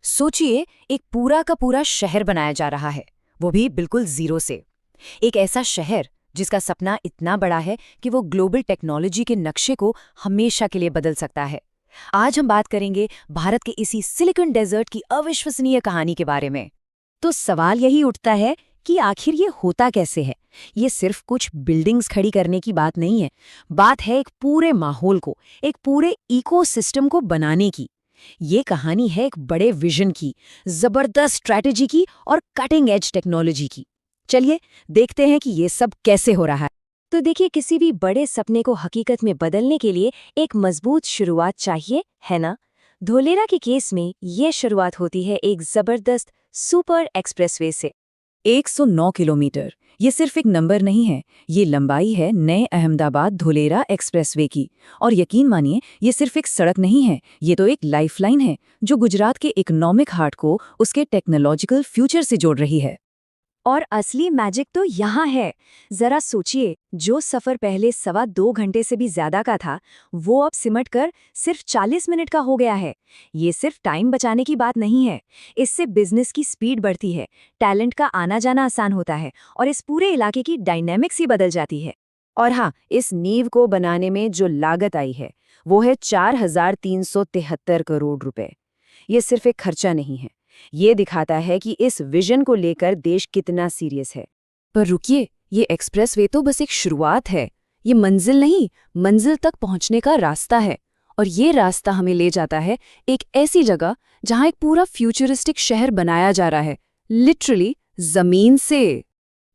सोचिए, एक पूरा का पूरा शहर बनाया जा रहा है, वो भी बिल्कुल जीरो से। एक ऐसा शहर जिसका सपना इतना बड़ा है कि वो ग्लोबल टेक्नोलॉजी के नक्शे को हमेशा के लिए बदल सकता है। आज हम बात करेंगे भारत के इसी सिलिकॉन डेजर्ट की अविश्वसनीय कहानी के बारे में। तो सवाल यही उठता है कि आखिर ये होता कैसे है। ये सिर्फ कुछ बिल्डिंग्स खड़ी करने की बात नहीं है। बात है एक पूरे माहौल को, एक पूरे इकोसिस्टम को बनाने की। ये कहानी है एक बड़े विजन की, जबरदस्त स्ट्रैटेजी की और कटिंग एज टेक्नोलॉजी की। चलिए देखते हैं कि ये सब कैसे हो रहा है। तो देखिए, किसी भी बड़े सपने को हकीकत में बदलने के लिए एक मजबूत शुरुआत चाहिए, है ना। धोलेरा के केस में ये शुरुआत होती है एक जबरदस्त सुपर एक्सप्रेसवे से। 109 किलोमीटर, ये सिर्फ एक नंबर नहीं है, ये लंबाई है नए अहमदाबाद धोलेरा एक्सप्रेसवे की। और यकीन मानिए, ये सिर्फ एक सड़क नहीं है, ये तो एक लाइफलाइन है जो गुजरात के इकोनॉमिक हार्ट को उसके टेक्नोलॉजिकल फ्यूचर से जोड़ रही है। और असली मैजिक तो यहाँ है। जरा सोचिए, जो सफर पहले 2.25 घंटे से भी ज्यादा का था, वो अब सिमट कर सिर्फ 40 मिनट का हो गया है। ये सिर्फ टाइम बचाने की बात नहीं है, इससे बिजनेस की स्पीड बढ़ती है, टैलेंट का आना जाना आसान होता है और इस पूरे इलाके की डायनेमिक्स ही बदल जाती है। और हाँ, इस नींव को बनाने में जो लागत आई है वो है 4,373 करोड़ रुपए। ये सिर्फ एक खर्चा नहीं है, ये दिखाता है कि इस विजन को लेकर देश कितना सीरियस है। पर रुकिए, ये एक्सप्रेसवे तो बस एक शुरुआत है। ये मंजिल नहीं, मंजिल तक पहुंचने का रास्ता है। और ये रास्ता हमें ले जाता है एक ऐसी जगह जहां एक पूरा फ्यूचरिस्टिक शहर बनाया जा रहा है, लिटरली जमीन से।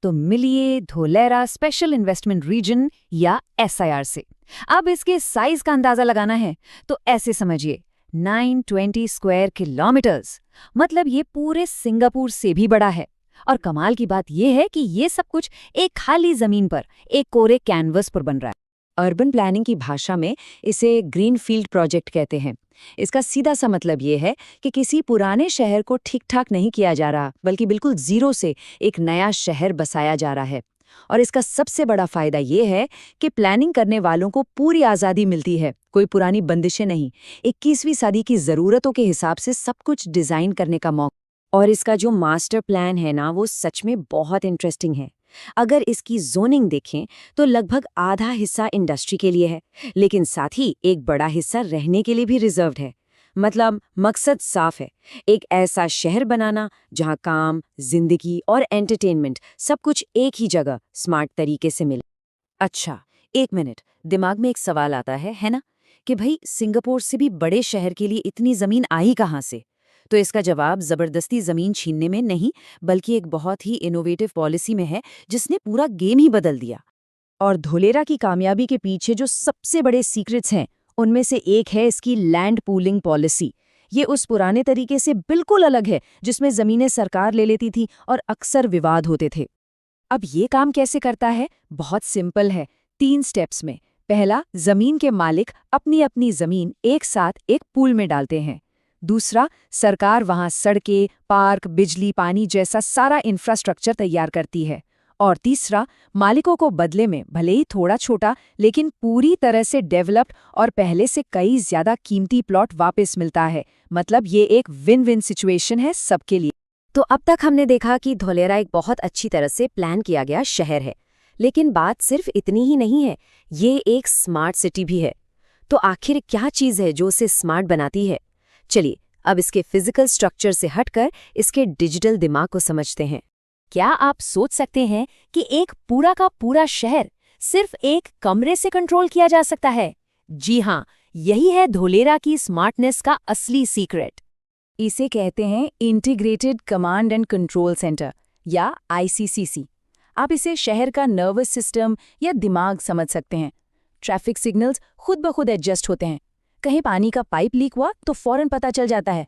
तो मिलिए धोलेरा स्पेशल इन्वेस्टमेंट रीजन या SIR से। अब इसके साइज का अंदाजा लगाना है तो ऐसे समझिए, 920 स्क्वायर किलोमीटर्स, मतलब ये पूरे सिंगापुर से भी बड़ा है। और कमाल की बात यह है कि ये सब कुछ एक खाली जमीन पर, एक कोरे कैनवस पर बन रहा है। अर्बन प्लानिंग की भाषा में इसे ग्रीनफील्ड प्रोजेक्ट कहते हैं। इसका सीधा सा मतलब ये है कि किसी पुराने शहर को ठीक ठाक नहीं किया जा रहा, बल्कि बिल्कुल जीरो से एक नया शहर बसाया जा रहा है। और इसका सबसे बड़ा फायदा ये है कि प्लानिंग करने वालों को पूरी आज़ादी मिलती है, कोई पुरानी बंदिशें नहीं। 21वीं सदी की ज़रूरतों के हिसाब से सब कुछ डिज़ाइन करने का मौका। और इसका जो मास्टर प्लान है ना, वो सच में बहुत इंटरेस्टिंग है। अगर इसकी जोनिंग देखें तो लगभग आधा हिस्सा इंडस्ट्री के लिए है, लेकिन साथ ही एक बड़ा हिस्सा रहने के लिए भी रिजर्व्ड है। मतलब मकसद साफ है, एक ऐसा शहर बनाना जहां काम, जिंदगी और एंटरटेनमेंट सब कुछ एक ही जगह स्मार्ट तरीके से मिले। अच्छा, एक मिनट, दिमाग में एक सवाल आता है ना, कि भाई सिंगापुर से भी बड़े शहर के लिए इतनी जमीन आई कहाँ से? तो इसका जवाब जबरदस्ती जमीन छीनने में नहीं, बल्कि एक बहुत ही इनोवेटिव पॉलिसी में है जिसने पूरा गेम ही बदल दिया। और धोलेरा की कामयाबी के पीछे जो सबसे बड़े सीक्रेट्स हैं, उनमें से एक है इसकी लैंड पूलिंग पॉलिसी। ये उस पुराने तरीके से बिल्कुल अलग है जिसमें जमीनें सरकार ले लेती थी और अक्सर विवाद होते थे। अब ये काम कैसे करता है? बहुत सिंपल है, 3 स्टेप्स में। पहला, जमीन के मालिक अपनी अपनी जमीन एक साथ एक पूल में डालते हैं। दूसरा, सरकार वहां सड़कें, पार्क, बिजली, पानी जैसा सारा इंफ्रास्ट्रक्चर तैयार करती है। और तीसरा, मालिकों को बदले में भले ही थोड़ा छोटा लेकिन पूरी तरह से डेवलप्ड और पहले से कई ज्यादा कीमती प्लॉट वापस मिलता है। मतलब ये एक विन विन सिचुएशन है सबके लिए। तो अब तक हमने देखा कि धोलेरा एक बहुत अच्छी तरह से प्लान किया गया शहर है, लेकिन बात सिर्फ इतनी ही नहीं है, ये एक स्मार्ट सिटी भी है। तो आखिर क्या चीज़ है जो उसे स्मार्ट बनाती है? चलिए अब इसके फिजिकल स्ट्रक्चर से हटकर इसके डिजिटल दिमाग को समझते हैं। क्या आप सोच सकते हैं कि एक पूरा का पूरा शहर सिर्फ एक कमरे से कंट्रोल किया जा सकता है? जी हाँ, यही है धोलेरा की स्मार्टनेस का असली सीक्रेट। इसे कहते हैं integrated command and control centre या ICCC। आप इसे शहर का नर्वस सिस्टम या दिमाग समझ सकते हैं। ट्रैफिक सिग्नल्स खुद ब खुद एडजस्ट होते हैं। कहीं पानी का पाइप लीक हुआ तो फौरन पता चल जाता है।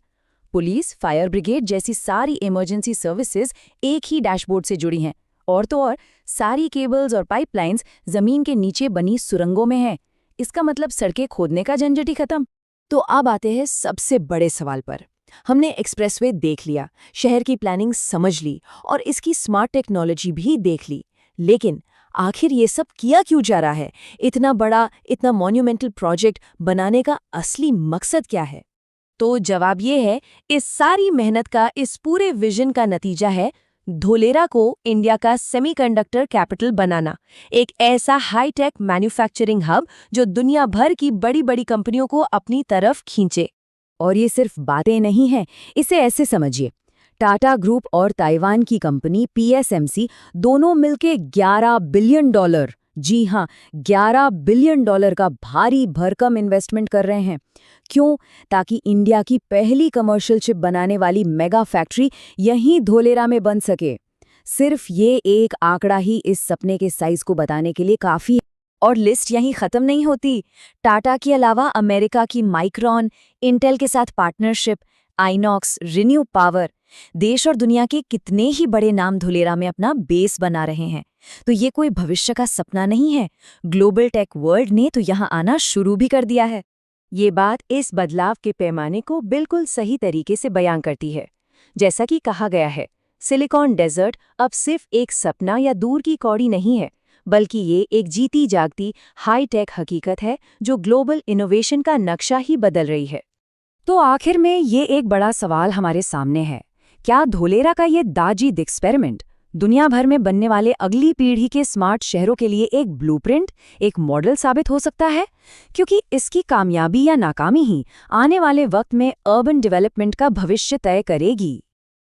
पुलिस, फायर ब्रिगेड जैसी सारी इमरजेंसी सर्विसेज एक ही डैशबोर्ड से जुड़ी हैं। और तो और सारी केबल्स और पाइपलाइंस जमीन के नीचे बनी सुरंगों में हैं। इसका मतलब सड़कें खोदने का झंझट ही खत्म। तो अब आते हैं सबसे बड़े सवाल पर। हमने एक्सप्रेसवे देख लिया, शहर की प्लानिंग समझ ली और इसकी स्मार्ट टेक्नोलॉजी भी देख ली, लेकिन आखिर ये सब किया क्यों जा रहा है? इतना बड़ा, इतना मॉन्यूमेंटल प्रोजेक्ट बनाने का असली मकसद क्या है? तो जवाब ये है, इस सारी मेहनत का, इस पूरे विजन का नतीजा है धोलेरा को इंडिया का सेमीकंडक्टर कैपिटल बनाना, एक ऐसा हाईटेक मैन्युफैक्चरिंग हब जो दुनिया भर की बड़ी बड़ी कंपनियों को अपनी तरफ खींचे। और ये सिर्फ बातें नहीं हैं, इसे ऐसे समझिए, टाटा ग्रुप और ताइवान की कंपनी PSMC दोनों मिलके $11 बिलियन, जी हाँ, $11 बिलियन का भारी भरकम इन्वेस्टमेंट कर रहे हैं। क्यों? ताकि इंडिया की पहली कमर्शियल चिप बनाने वाली मेगा फैक्ट्री यहीं धोलेरा में बन सके। सिर्फ ये एक आंकड़ा ही इस सपने के साइज को बताने के लिए काफी है। और लिस्ट यहीं खत्म नहीं होती। टाटा के अलावा अमेरिका की माइक्रॉन, इंटेल के साथ पार्टनरशिप, आइनॉक्स, रिन्यू पावर, देश और दुनिया के कितने ही बड़े नाम धोलेरा में अपना बेस बना रहे हैं। तो ये कोई भविष्य का सपना नहीं है, ग्लोबल टेक वर्ल्ड ने तो यहाँ आना शुरू भी कर दिया है। ये बात इस बदलाव के पैमाने को बिल्कुल सही तरीके से बयां करती है। जैसा कि कहा गया है, सिलिकॉन डेजर्ट अब सिर्फ एक सपना या दूर की कौड़ी नहीं है, बल्कि ये एक जीती जागती हाई-टेक हकीकत है जो ग्लोबल इनोवेशन का नक्शा ही बदल रही है। तो आखिर में ये एक बड़ा सवाल हमारे सामने है, क्या धोलेरा का ये दाजिद एक्सपेरिमेंट दुनिया भर में बनने वाले अगली पीढ़ी के स्मार्ट शहरों के लिए एक ब्लूप्रिंट, एक मॉडल साबित हो सकता है? क्योंकि इसकी कामयाबी या नाकामी ही आने वाले वक्त में अर्बन डेवलपमेंट का भविष्य तय करेगी।